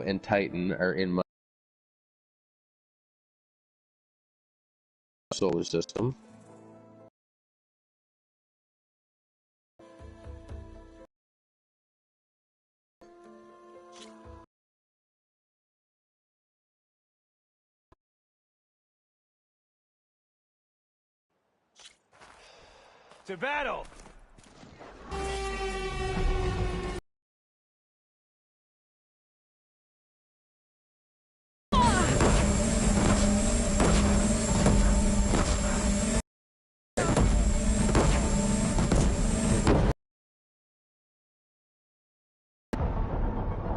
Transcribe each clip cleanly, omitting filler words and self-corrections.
and Titan are in my solar system. To battle!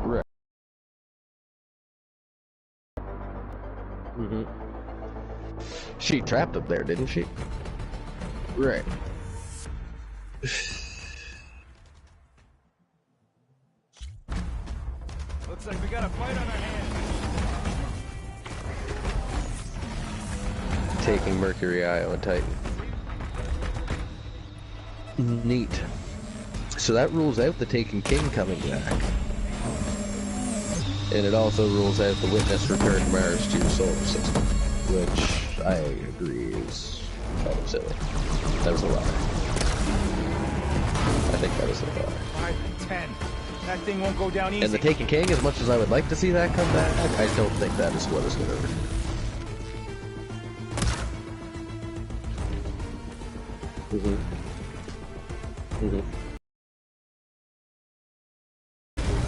Right. She trapped up there, didn't she? Right. Looks like we got a fight on our hands. Taking Mercury, Io, and Titan. Neat. So that rules out the Taken King coming back. And it also rules out the Witness return Mars to your solar system. Which I agree is kind of silly. That was a lie. I think that was a lie. 5 and 10. That thing won't go down easy. And the Taken King, as much as I would like to see that come back, I don't think that is what is going to return.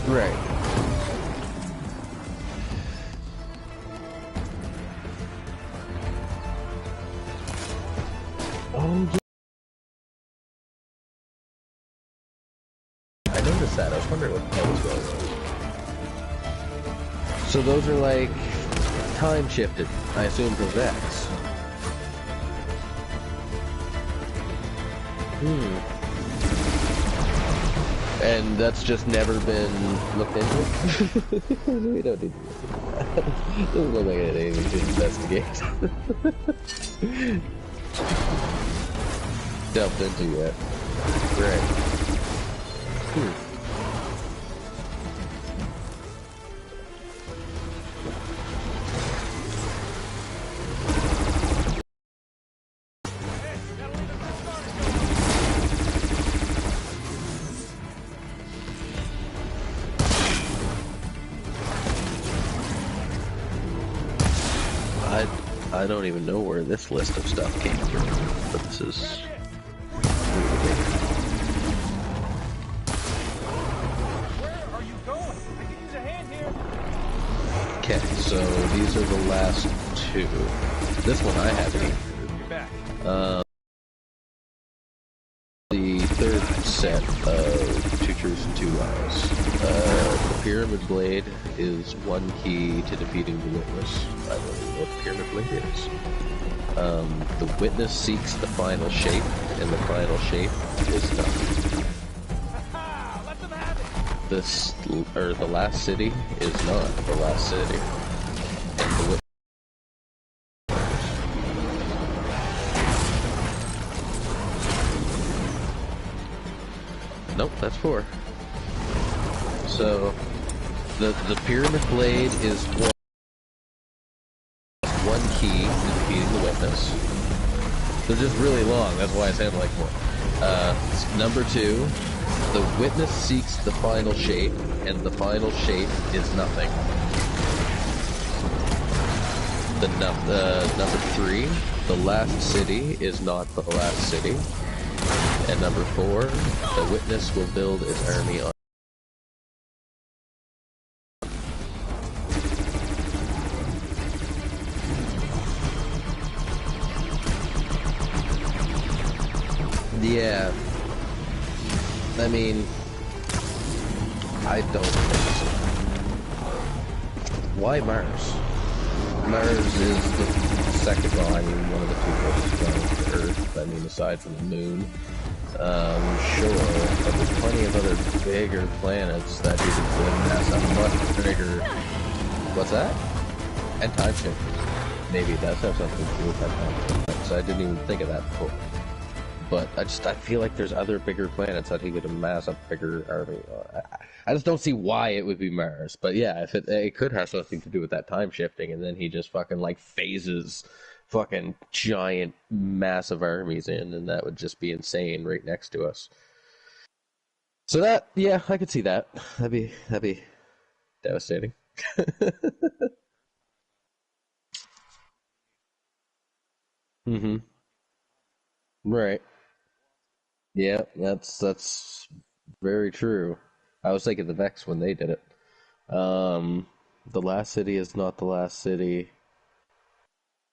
Right. Oh, yeah. I noticed that. I was wondering what the hell was going on. So those are like time shifted, I assume, for Vex. And that's just never been looked into? We don't need to look into that. Doesn't look like anything we should investigate. Delved into yet. Right. I don't even know where this list of stuff came from, but this is Where are you going? I can use a hand here. okay. So these are the last two. This one I haven't even. You're back. The third set of 2 truths and 2 lies. The Pyramid Blade is one key to defeating the Witness. I don't even know what the Pyramid Blade is. The Witness seeks the final shape, and the final shape is nothing. Let them have it. The last city is not the last city. And the Witness. Nope, that's 4. So, the Pyramid Blade is one key to defeating the Witness. They're just really long, that's why I sound like 4. Number 2, the Witness seeks the final shape, and the final shape is nothing. Number 3, the last city is not the last city. And number 4, the Witness will build its army on. Yeah. I mean, I don't think so. Why Mars? Mars is the second, well, I mean, one of the 2 closest planets to Earth. I mean, aside from the Moon. Sure, but there's plenty of other bigger planets that you could put as a much bigger... What's that? And time shift. Maybe it does have something to do with that time shift. So I didn't even think of that before. but I feel like there's other bigger planets that he could amass a bigger army. I just don't see why it would be Mars. But yeah, if it could have something to do with that time shifting, and then he just fucking like phases fucking giant massive armies in, and that would just be insane right next to us. So that, yeah, I could see that. That'd be devastating. Mm-hmm. Right. Yeah, that's very true. I was thinking the Vex when they did it. The last city is not the last city.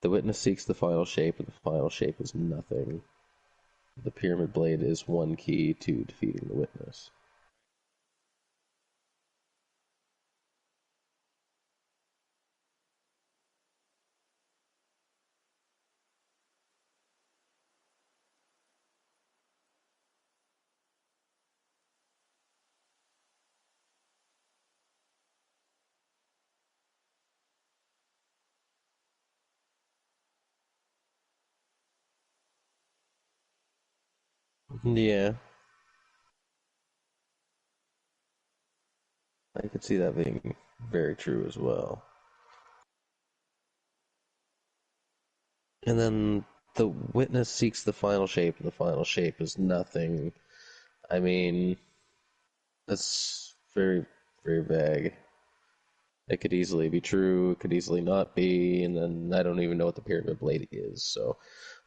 The witness seeks the final shape, and the final shape is nothing. The pyramid blade is one key to defeating the witness. Yeah, I could see that being very true as well. And then the witness seeks the final shape, and the final shape is nothing. I mean, that's very, very vague. It could easily be true, it could easily not be, and then I don't even know what the pyramid blade is. So,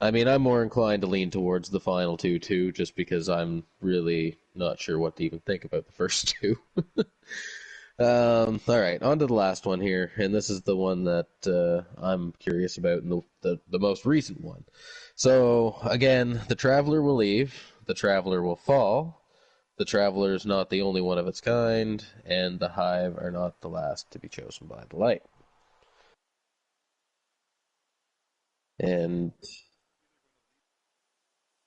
I mean, I'm more inclined to lean towards the final two, too, just because I'm really not sure what to even think about the first two. All right, on to the last one here, and this is the one that I'm curious about, and the most recent one. So, again, the traveler will leave, the traveler will fall, the traveler is not the only one of its kind, and the hive are not the last to be chosen by the light. And,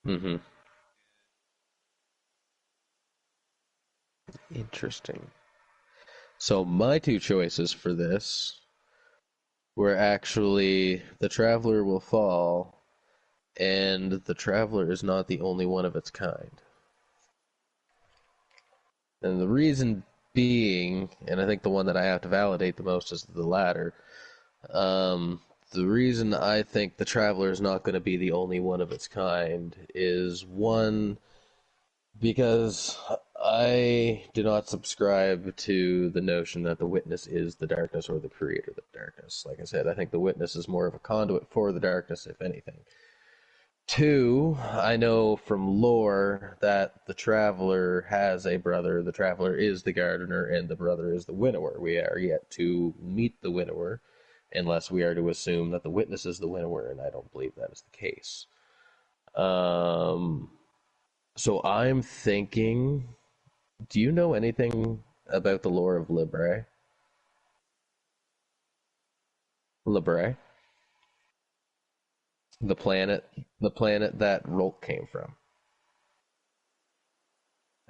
mm-hmm, interesting. So, my two choices for this were actually the traveler will fall, and the traveler is not the only one of its kind. And the reason being, and I think the one that I have to validate the most is the latter. The reason I think the Traveler is not going to be the only one of its kind is one, because I do not subscribe to the notion that the Witness is the darkness or the creator of the darkness. Like I said, I think the Witness is more of a conduit for the darkness, if anything. Two, I know from lore that the Traveler has a brother. The Traveler is the Gardener, and the brother is the Winnower. We are yet to meet the Winnower, unless we are to assume that the Witness is the Winnower, and I don't believe that is the case. Um, so I'm thinking, do you know anything about the lore of Libre? Libre? The planet that Rolk came from.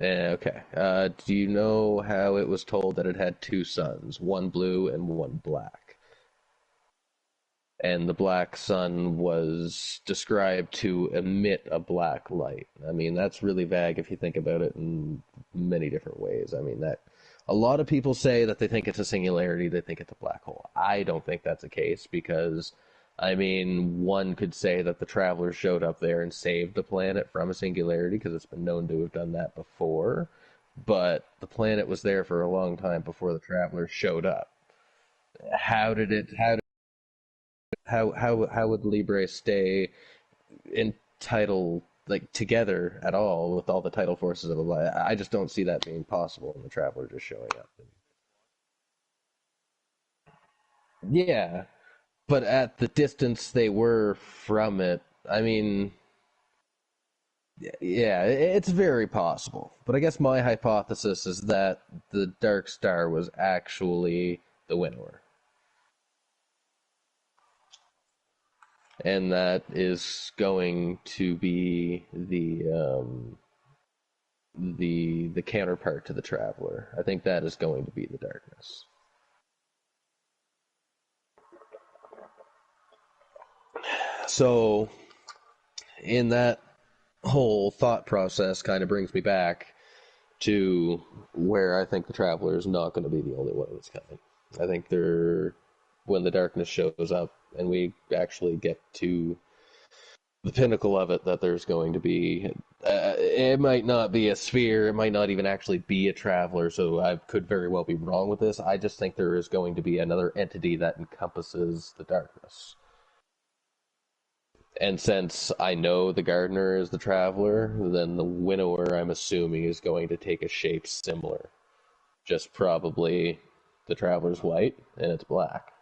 Okay. Do you know how it was told that it had two suns, one blue and one black? And the black sun was described to emit a black light. I mean, that's really vague if you think about it in many different ways. I mean, that a lot of people say that they think it's a singularity, they think it's a black hole. I don't think that's the case because, I mean, one could say that the travelers showed up there and saved the planet from a singularity because it's been known to have done that before. But the planet was there for a long time before the travelers showed up. How did it? How would Libre stay in title like together at all with all the tidal forces of a light? I just don't see that being possible. And the traveler just showing up. Yeah, but at the distance they were from it, I mean, yeah, it's very possible. But I guess my hypothesis is that the Dark Star was actually the Winnower, and that is going to be the counterpart to the Traveler. I think that is going to be the Darkness. So, in that whole thought process kind of brings me back to where I think the Traveler is not going to be the only one that's coming. I think when the darkness shows up and we actually get to the pinnacle of it, that there's going to be, it might not be a sphere, it might not even actually be a Traveler, so I could very well be wrong with this. I just think there is going to be another entity that encompasses the darkness. And since I know the Gardener is the Traveler, then the Winnower, I'm assuming, is going to take a shape similar. Just probably the Traveler's white and it's black.